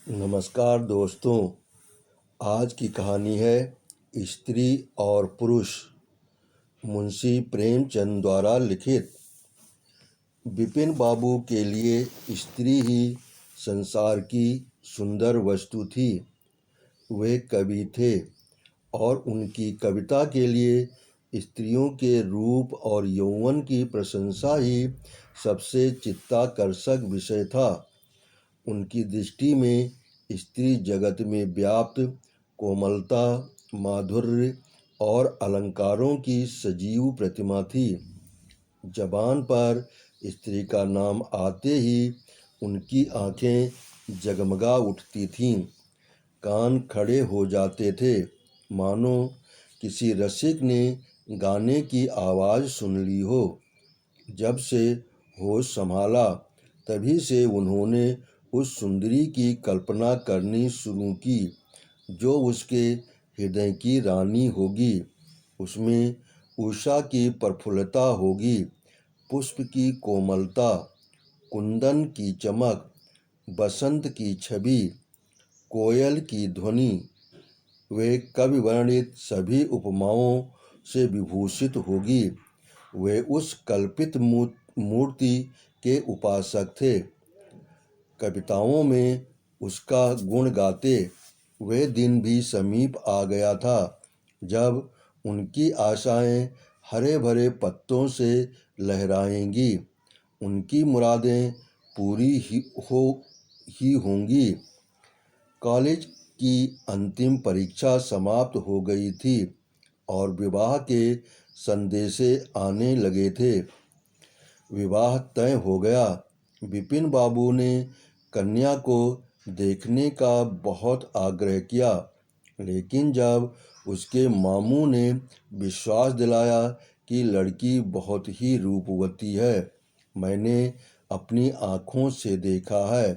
नमस्कार दोस्तों। आज की कहानी है स्त्री और पुरुष, मुंशी प्रेमचंद द्वारा लिखित। विपिन बाबू के लिए स्त्री ही संसार की सुंदर वस्तु थी। वे कवि थे और उनकी कविता के लिए स्त्रियों के रूप और यौवन की प्रशंसा ही सबसे चित्ताकर्षक विषय था। उनकी दृष्टि में स्त्री जगत में व्याप्त कोमलता, माधुर्य और अलंकारों की सजीव प्रतिमा थी। जबान पर स्त्री का नाम आते ही उनकी आंखें जगमगा उठती थीं, कान खड़े हो जाते थे, मानो किसी रसिक ने गाने की आवाज़ सुन ली हो। जब से होश संभाला तभी से उन्होंने उस सुंदरी की कल्पना करनी शुरू की जो उसके हृदय की रानी होगी। उसमें उषा की प्रफुल्लता होगी, पुष्प की कोमलता, कुंदन की चमक, बसंत की छवि, कोयल की ध्वनि। वे कवि वर्णित सभी उपमाओं से विभूषित होगी। वे उस कल्पित मूर्ति के उपासक थे। कविताओं में उसका गुण गाते। वे दिन भी समीप आ गया था जब उनकी आशाएं हरे भरे पत्तों से लहराएंगी। उनकी मुरादें पूरी ही होंगी। कॉलेज की अंतिम परीक्षा समाप्त हो गई थी और विवाह के संदेशे आने लगे थे। विवाह तय हो गया। विपिन बाबू ने कन्या को देखने का बहुत आग्रह किया, लेकिन जब उसके मामू ने विश्वास दिलाया कि लड़की बहुत ही रूपवती है, मैंने अपनी आँखों से देखा है,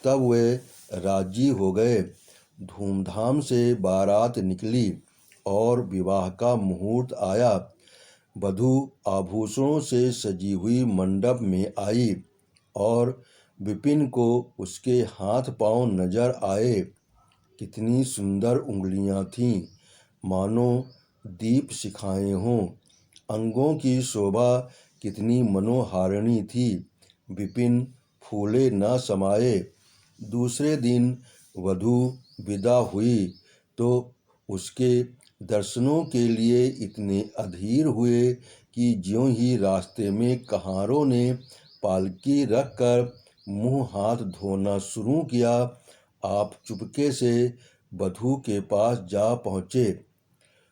तब वे राजी हो गए। धूमधाम से बारात निकली और विवाह का मुहूर्त आया। वधू आभूषणों से सजी हुई मंडप में आई और विपिन को उसके हाथ पांव नजर आए। कितनी सुंदर उंगलियां थीं, मानो दीप शिखाएं हों। अंगों की शोभा कितनी मनोहारिणी थी। विपिन फूले न समाये। दूसरे दिन वधू विदा हुई तो उसके दर्शनों के लिए इतने अधीर हुए कि ज्यों ही रास्ते में कहारों ने पालकी रखकर मुंह हाथ धोना शुरू किया, आप चुपके से वधू के पास जा पहुँचे।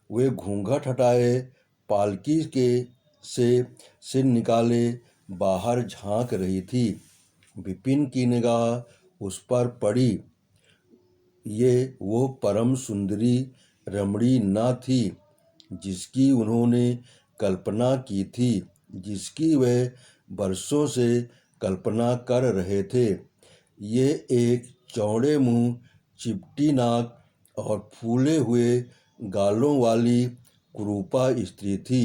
वे घूंघट हटाए, पालकी के से सिर निकाले बाहर झांक रही थी। विपिन की निगाह उस पर पड़ी। ये वो परम सुंदरी रमणी न थी जिसकी उन्होंने कल्पना की थी, जिसकी वे वर्षों से कल्पना कर रहे थे। ये एक चौड़े मुंह, चिपटी नाक और फूले हुए गालों वाली कुरूपा स्त्री थी।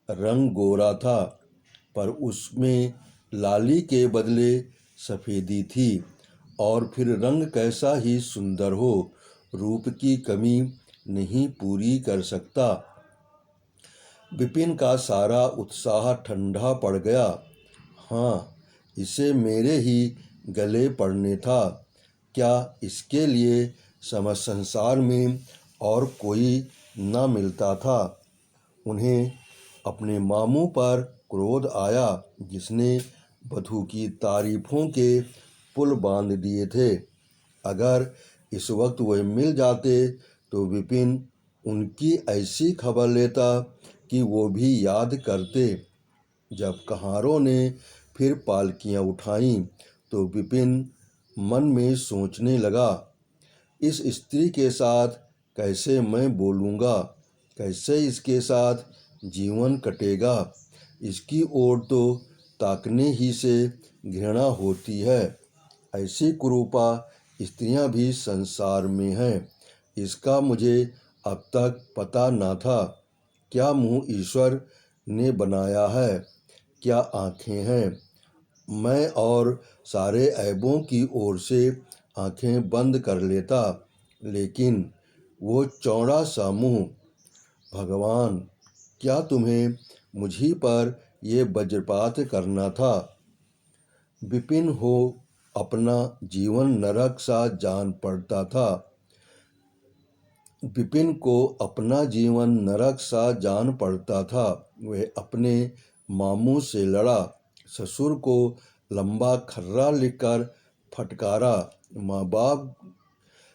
रंग गोरा था, पर उसमें लाली के बदले सफ़ेदी थी। और फिर रंग कैसा ही सुंदर हो, रूप की कमी नहीं पूरी कर सकता। विपिन का सारा उत्साह ठंडा पड़ गया। हाँ, इसे मेरे ही गले पड़ने था। क्या इसके लिए संसार में और कोई न मिलता था? उन्हें अपने मामू पर क्रोध आया, जिसने वधू की तारीफों के पुल बांध दिए थे। अगर इस वक्त वह मिल जाते तो विपिन उनकी ऐसी खबर लेता कि वो भी याद करते। जब कहारों ने फिर पालकियां उठाईं तो विपिन मन में सोचने लगा, इस स्त्री के साथ कैसे मैं बोलूँगा, कैसे इसके साथ जीवन कटेगा। इसकी ओर तो ताकने ही से घृणा होती है। ऐसी कुरूपा स्त्रियां भी संसार में हैं, इसका मुझे अब तक पता न था। क्या मुंह ईश्वर ने बनाया है, क्या आँखें हैं। मैं और सारे ऐबों की ओर से आंखें बंद कर लेता, लेकिन वो चौड़ा सा मुंह, भगवान, क्या तुम्हें मुझी पर ये वज्रपात करना था? विपिन हो अपना जीवन नरक सा जान पड़ता था। विपिन को अपना जीवन नरक सा जान पड़ता था। वह अपने मामू से लड़ा, ससुर को लंबा खर्रा लिखकर फटकारा, माँ बाप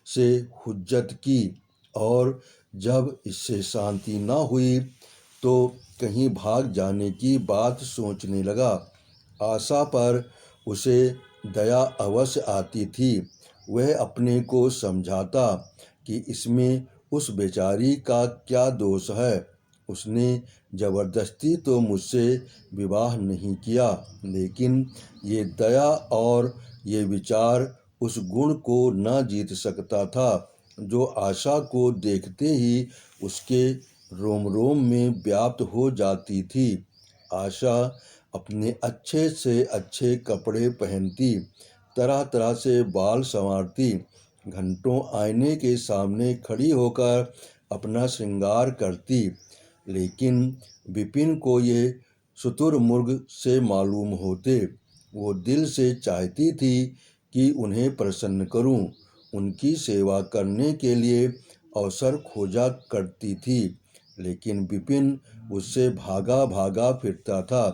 से हुज्जत की, और जब इससे शांति न हुई तो कहीं भाग जाने की बात सोचने लगा। आशा पर उसे दया अवश्य आती थी। वह अपने को समझाता कि इसमें उस बेचारी का क्या दोष है। उसने जबरदस्ती तो मुझसे विवाह नहीं किया, लेकिन ये दया और ये विचार उस गुण को न जीत सकता था जो आशा को देखते ही उसके रोम रोम में व्याप्त हो जाती थी। आशा अपने अच्छे से अच्छे कपड़े पहनती, तरह तरह से बाल संवारती, घंटों आईने के सामने खड़ी होकर अपना श्रृंगार करती, लेकिन विपिन को ये शुतुरमुर्ग से मालूम होते। वो दिल से चाहती थी कि उन्हें प्रसन्न करूं, उनकी सेवा करने के लिए अवसर खोजा करती थी, लेकिन विपिन उससे भागा भागा फिरता था।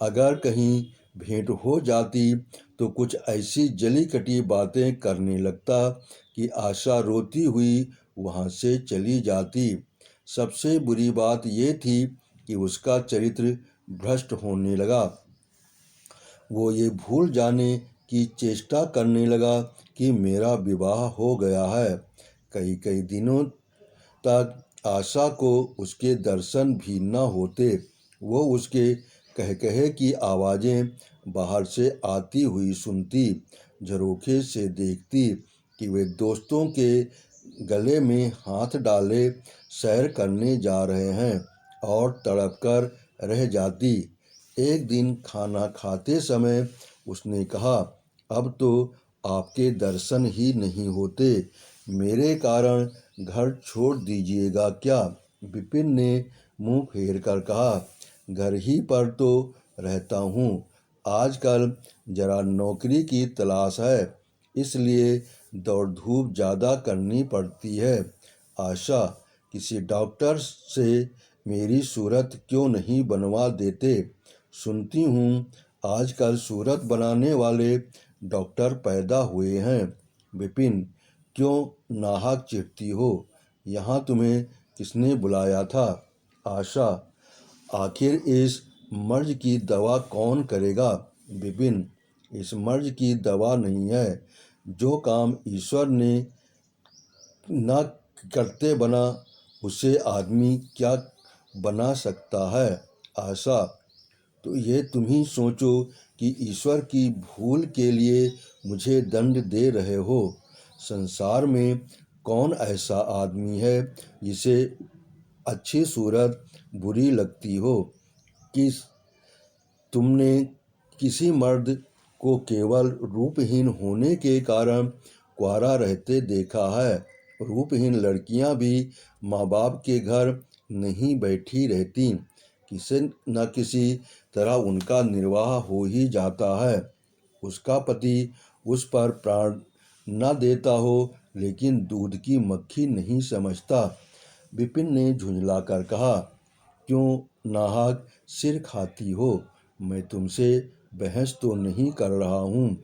अगर कहीं भेंट हो जाती तो कुछ ऐसी जली कटी बातें करने लगता कि आशा रोती हुई वहाँ से चली जाती। सबसे बुरी बात ये थी कि उसका चरित्र भ्रष्ट होने लगा। वो ये भूल जाने की चेष्टा करने लगा कि मेरा विवाह हो गया है। कई कई दिनों तक आशा को उसके दर्शन भी न होते। वो उसके कहकहे की आवाज़ें बाहर से आती हुई सुनती, झरोखे से देखती कि वे दोस्तों के गले में हाथ डाले सैर करने जा रहे हैं, और तड़प कर रह जाती। एक दिन खाना खाते समय उसने कहा, अब तो आपके दर्शन ही नहीं होते, मेरे कारण घर छोड़ दीजिएगा क्या? विपिन ने मुंह फेर कर कहा, घर ही पर तो रहता हूँ, आजकल जरा नौकरी की तलाश है, इसलिए दौड़ धूप ज़्यादा करनी पड़ती है। आशा, किसी डॉक्टर से मेरी सूरत क्यों नहीं बनवा देते? सुनती हूँ आजकल सूरत बनाने वाले डॉक्टर पैदा हुए हैं। विपिन, क्यों नाहक चिढ़ती हो? यहाँ तुम्हें किसने बुलाया था? आशा, आखिर इस मर्ज की दवा कौन करेगा? विपिन, इस मर्ज की दवा नहीं है, जो काम ईश्वर ने न करते बना उसे आदमी क्या बना सकता है? आशा, तो ये तुम ही सोचो कि ईश्वर की भूल के लिए मुझे दंड दे रहे हो। संसार में कौन ऐसा आदमी है जिसे अच्छी सूरत बुरी लगती हो? किस तुमने किसी मर्द को केवल रूपहीन होने के कारण कुंवारा रहते देखा है? रूपहीन लड़कियां भी माँ बाप के घर नहीं बैठी रहती, किसी न किसी तरह उनका निर्वाह हो ही जाता है। उसका पति उस पर प्राण न देता हो, लेकिन दूध की मक्खी नहीं समझता। विपिन ने झुंझलाकर कहा, क्यों नाहक सिर खाती हो? मैं तुमसे बहस तो नहीं कर रहा हूँ।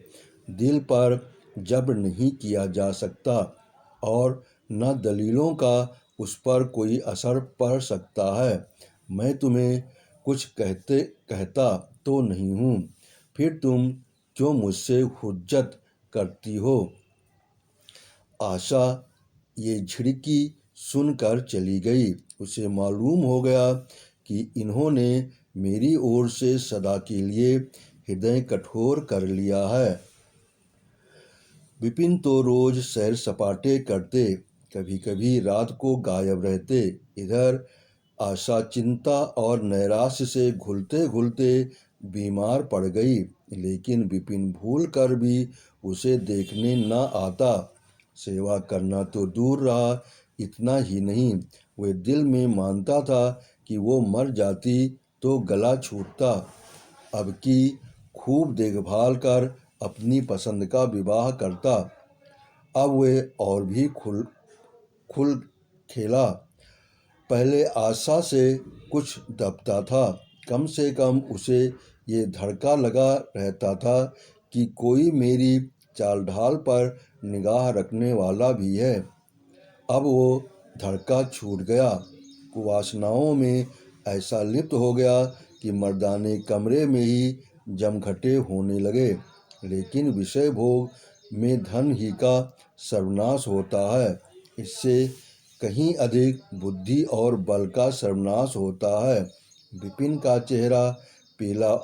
दिल पर जब्र नहीं किया जा सकता, और न दलीलों का उस पर कोई असर पड़ सकता है। मैं तुम्हें कुछ कहता तो नहीं हूँ, फिर तुम क्यों मुझसे हुज्जत करती हो? आशा ये झिड़की सुनकर चली गई। उसे मालूम हो गया कि इन्होंने मेरी ओर से सदा के लिए हृदय कठोर कर लिया है। विपिन तो रोज सैर सपाटे करते, कभी कभी रात को गायब रहते। इधर आशा चिंता और नैराश्य से घुलते घुलते बीमार पड़ गई, लेकिन विपिन भूल कर भी उसे देखने न आता। सेवा करना तो दूर रहा, इतना ही नहीं, वह दिल में मानता था कि वो मर जाती तो गला छूटता। अब की खूब देखभाल कर अपनी पसंद का विवाह करता। अब वे और भी खुल खेला। पहले आशा से कुछ दबता था, कम से कम उसे ये धड़का लगा रहता था कि कोई मेरी चाल ढाल पर निगाह रखने वाला भी है। अब वो धड़का छूट गया। कुवासनाओं में ऐसा लिप्त हो गया कि मर्दाने कमरे में ही जमघटे होने लगे। लेकिन विषय भोग में धन ही का सर्वनाश होता है, इससे कहीं अधिक बुद्धि और बल का सर्वनाश होता है। विपिन का चेहरा पीला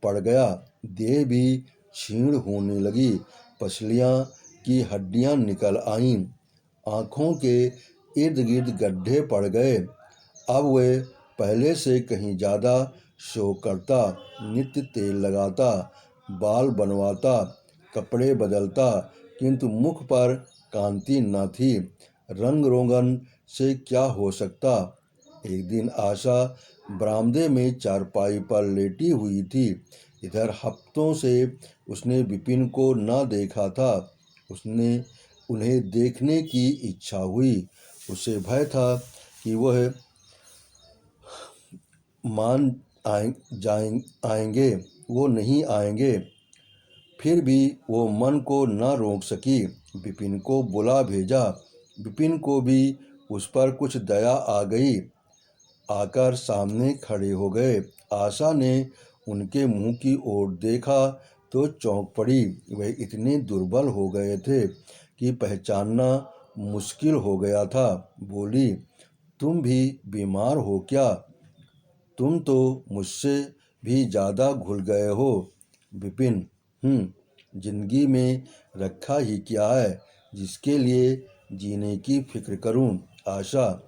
पड़ गया, देह भी क्षीण होने लगी, पसलियां की हड्डियां निकल आईं, आँखों के इर्द गिर्द गड्ढे पड़ गए। अब वह पहले से कहीं ज़्यादा शौक करता, नित्य तेल लगाता, बाल बनवाता, कपड़े बदलता, किंतु मुख पर कांति न थी। रंग रोगन से क्या हो सकता। एक दिन आशा बरामदे में चारपाई पर लेटी हुई थी। इधर हफ्तों से उसने विपिन को न देखा था। उसने उन्हें देखने की इच्छा हुई। उसे भय था कि वह मान आएंगे, वो नहीं आएंगे। फिर भी वो मन को न रोक सकी। विपिन को बुला भेजा। विपिन को भी उस पर कुछ दया आ गई। आकर सामने खड़े हो गए। आशा ने उनके मुंह की ओर देखा तो चौंक पड़ी। वे इतने दुर्बल हो गए थे कि पहचानना मुश्किल हो गया था। बोली, तुम भी बीमार हो क्या? तुम तो मुझसे भी ज़्यादा घुल गए हो। विपिन, जिंदगी में रखा ही क्या है जिसके लिए जीने की फिक्र करूं? आशा,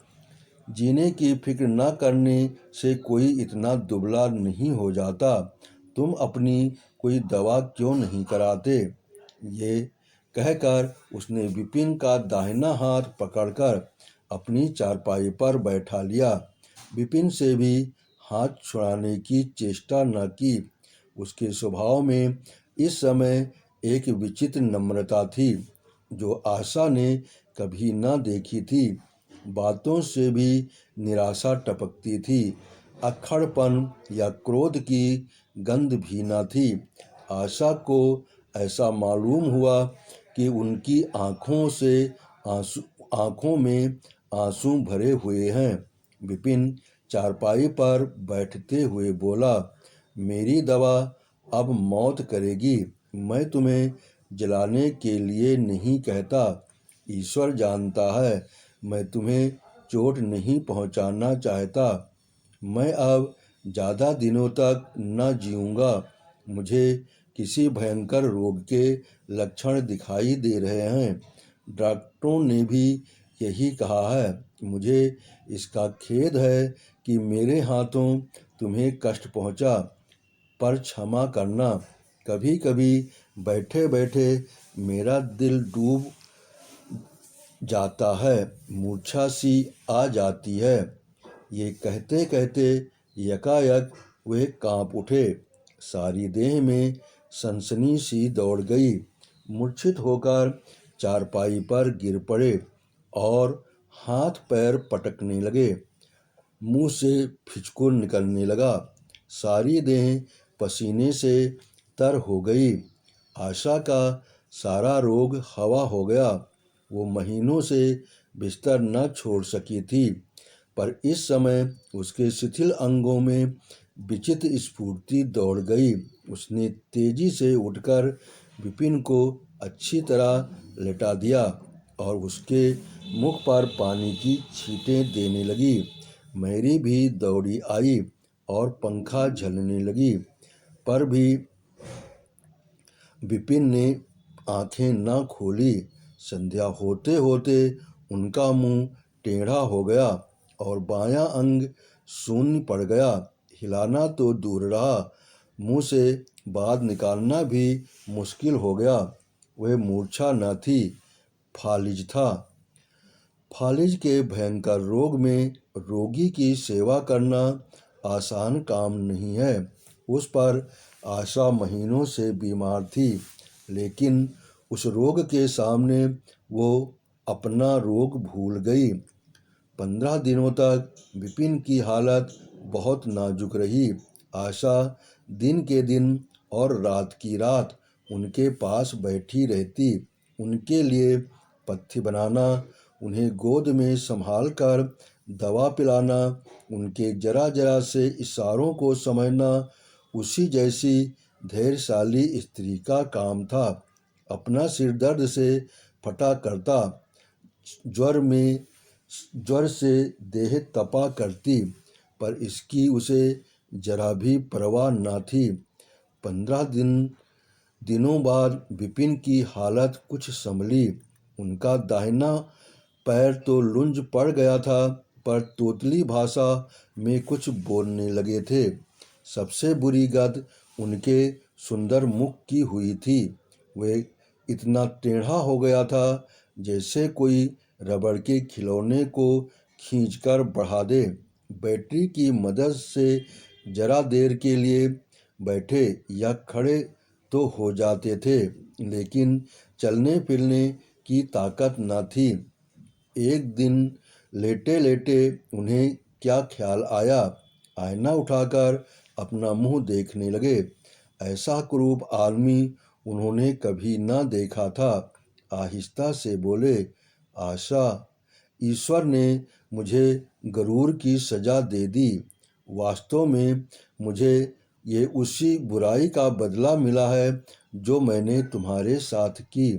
जीने की फिक्र न करने से कोई इतना दुबला नहीं हो जाता। तुम अपनी कोई दवा क्यों नहीं कराते? ये कहकर उसने विपिन का दाहिना हाथ पकड़कर अपनी चारपाई पर बैठा लिया। विपिन से भी हाथ छुड़ाने की चेष्टा न की। उसके स्वभाव में इस समय एक विचित्र नम्रता थी जो आशा ने कभी न देखी थी। बातों से भी निराशा टपकती थी। अक्खड़पन या क्रोध की गंध भी न थी। आशा को ऐसा मालूम हुआ कि उनकी आंखों में आंसू भरे हुए हैं। विपिन चारपाई पर बैठते हुए बोला, मेरी दवा अब मौत करेगी। मैं तुम्हें जलाने के लिए नहीं कहता। ईश्वर जानता है मैं तुम्हें चोट नहीं पहुंचाना चाहता। मैं अब ज़्यादा दिनों तक न जीऊँगा। मुझे किसी भयंकर रोग के लक्षण दिखाई दे रहे हैं। डॉक्टरों ने भी यही कहा है। मुझे इसका खेद है कि मेरे हाथों तुम्हें कष्ट पहुंचा, पर क्षमा करना। कभी कभी बैठे बैठे मेरा दिल डूब जाता है, मूर्छा सी आ जाती है। ये कहते कहते यकायक वे कांप उठे। सारी देह में सनसनी सी दौड़ गई। मूर्छित होकर चारपाई पर गिर पड़े और हाथ पैर पटकने लगे। मुंह से फिचकुर निकलने लगा। सारी देह पसीने से तर हो गई। आशा का सारा रोग हवा हो गया। वो महीनों से बिस्तर न छोड़ सकी थी, पर इस समय उसके शिथिल अंगों में विचित्र स्फूर्ति दौड़ गई। उसने तेजी से उठकर विपिन को अच्छी तरह लेटा दिया और उसके मुख पर पानी की छींटें देने लगी। मैरी भी दौड़ी आई और पंखा झलने लगी, पर भी विपिन ने आंखें न खोली। संध्या होते होते उनका मुंह टेढ़ा हो गया और बायां अंग शून्य पड़ गया। हिलाना तो दूर रहा, मुंह से बात निकालना भी मुश्किल हो गया। वह मूर्छा न थी, फालिज था। फालिज के भयंकर रोग में रोगी की सेवा करना आसान काम नहीं है। उस पर आशा महीनों से बीमार थी, लेकिन उस रोग के सामने वो अपना रोग भूल गई। 15 दिनों तक विपिन की हालत बहुत नाजुक रही। आशा दिन के दिन और रात की रात उनके पास बैठी रहती, उनके लिए पथ्य बनाना, उन्हें गोद में संभाल कर दवा पिलाना, उनके जरा जरा से इशारों को समझना उसी जैसी धैर्यशाली स्त्री का काम था। अपना सिर दर्द से फटा करता, ज्वर से देह तपा करती, पर इसकी उसे जरा भी परवाह न थी। 15 दिनों बाद विपिन की हालत कुछ संभली। उनका दाहिना पैर तो लुंज पड़ गया था, पर तोतली भाषा में कुछ बोलने लगे थे। सबसे बुरी गत उनके सुंदर मुख की हुई थी। वह इतना टेढ़ा हो गया था जैसे कोई रबड़ के खिलौने को खींचकर बढ़ा दे। बैटरी की मदद से जरा देर के लिए बैठे या खड़े तो हो जाते थे, लेकिन चलने फिरने की ताकत न थी। एक दिन लेटे लेटे उन्हें क्या ख्याल आया, आईना उठाकर अपना मुंह देखने लगे। ऐसा कुरूप आदमी उन्होंने कभी न देखा था। आहिस्ता से बोले, आशा, ईश्वर ने मुझे गरूर की सजा दे दी। वास्तव में मुझे ये उसी बुराई का बदला मिला है जो मैंने तुम्हारे साथ की।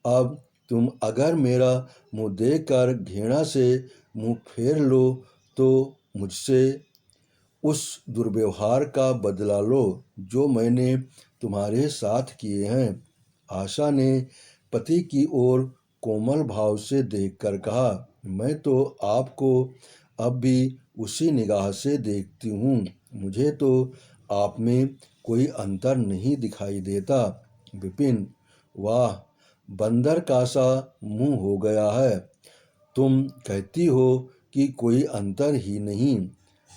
अब तुम अगर मेरा मुंह देखकर घृणा से मुंह फेर लो तो मुझसे उस दुर्व्यवहार का बदला लो जो मैंने तुम्हारे साथ किए हैं। आशा ने पति की ओर कोमल भाव से देखकर कहा, मैं तो आपको अब भी उसी निगाह से देखती हूँ। मुझे तो आप में कोई अंतर नहीं दिखाई देता। विपिन, वाह, बंदर का सा मुंह हो गया है। तुम कहती हो कि कोई अंतर ही नहीं।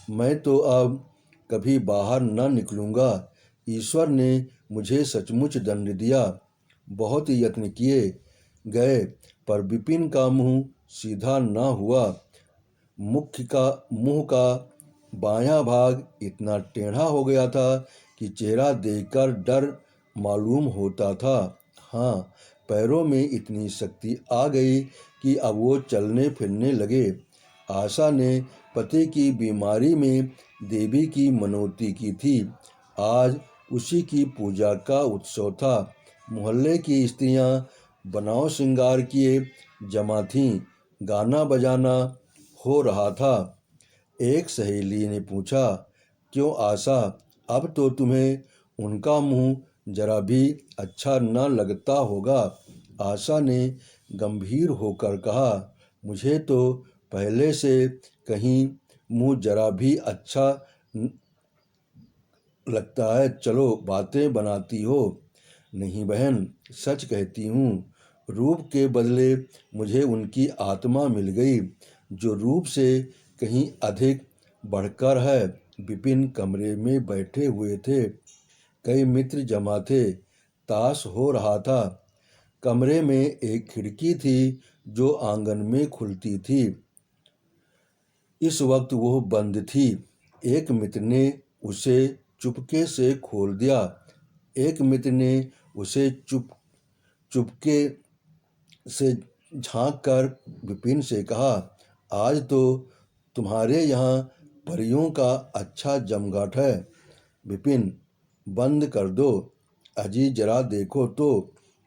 मैं तो अब कभी बाहर न निकलूँगा। ईश्वर ने मुझे सचमुच दंड दिया। बहुत यत्न किए गए, पर विपिन का मुंह सीधा न हुआ। मुंह का बायां भाग इतना टेढ़ा हो गया था कि चेहरा देखकर डर मालूम होता था। हाँ, पैरों में इतनी शक्ति आ गई कि अब वो चलने फिरने लगे। आशा ने पति की बीमारी में देवी की मनौती की थी। आज उसी की पूजा का उत्सव था। मोहल्ले की स्त्रियां बनाव श्रृंगार किए जमा थीं। गाना बजाना हो रहा था। एक सहेली ने पूछा, क्यों आशा, अब तो तुम्हें उनका मुंह जरा भी अच्छा न लगता होगा। आशा ने गंभीर होकर कहा, मुझे तो पहले से कहीं मुंह जरा भी अच्छा लगता है। चलो बातें बनाती हो। नहीं बहन, सच कहती हूँ, रूप के बदले मुझे उनकी आत्मा मिल गई, जो रूप से कहीं अधिक बढ़कर है। विपिन कमरे में बैठे हुए थे। कई मित्र जमा थे। ताश हो रहा था। कमरे में एक खिड़की थी जो आंगन में खुलती थी। इस वक्त वो बंद थी। एक मित्र ने उसे चुपके से खोल दिया। एक मित्र ने उसे चुपके से झांक कर विपिन से कहा, आज तो तुम्हारे यहाँ परियों का अच्छा जमघट है। विपिन, बंद कर दो। अजी जरा देखो तो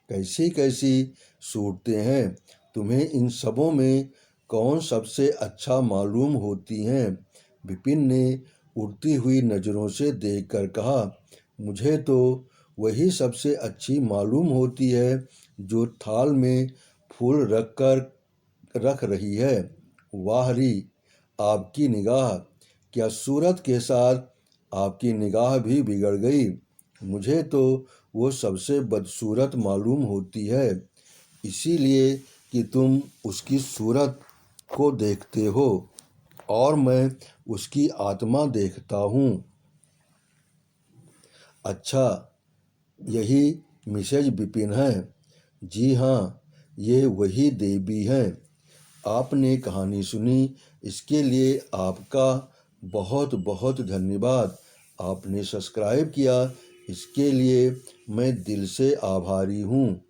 कैसी कैसी सूरतें हैं। तुम्हें इन सबों में कौन सबसे अच्छा मालूम होती हैं। विपिन ने उड़ती हुई नज़रों से देखकर कहा, मुझे तो वही सबसे अच्छी मालूम होती है जो थाल में फूल रख रही है। वाह री, आपकी निगाह क्या सूरत के साथ आपकी निगाह भी बिगड़ गई। मुझे तो वो सबसे बदसूरत मालूम होती है, इसीलिए कि तुम उसकी सूरत को देखते हो और मैं उसकी आत्मा देखता हूँ। अच्छा, यही मिसेज बिपिन है? जी हाँ, ये वही देवी हैं। आपने कहानी सुनी, इसके लिए आपका बहुत बहुत धन्यवाद। आपने सब्सक्राइब किया, इसके लिए मैं दिल से आभारी हूँ।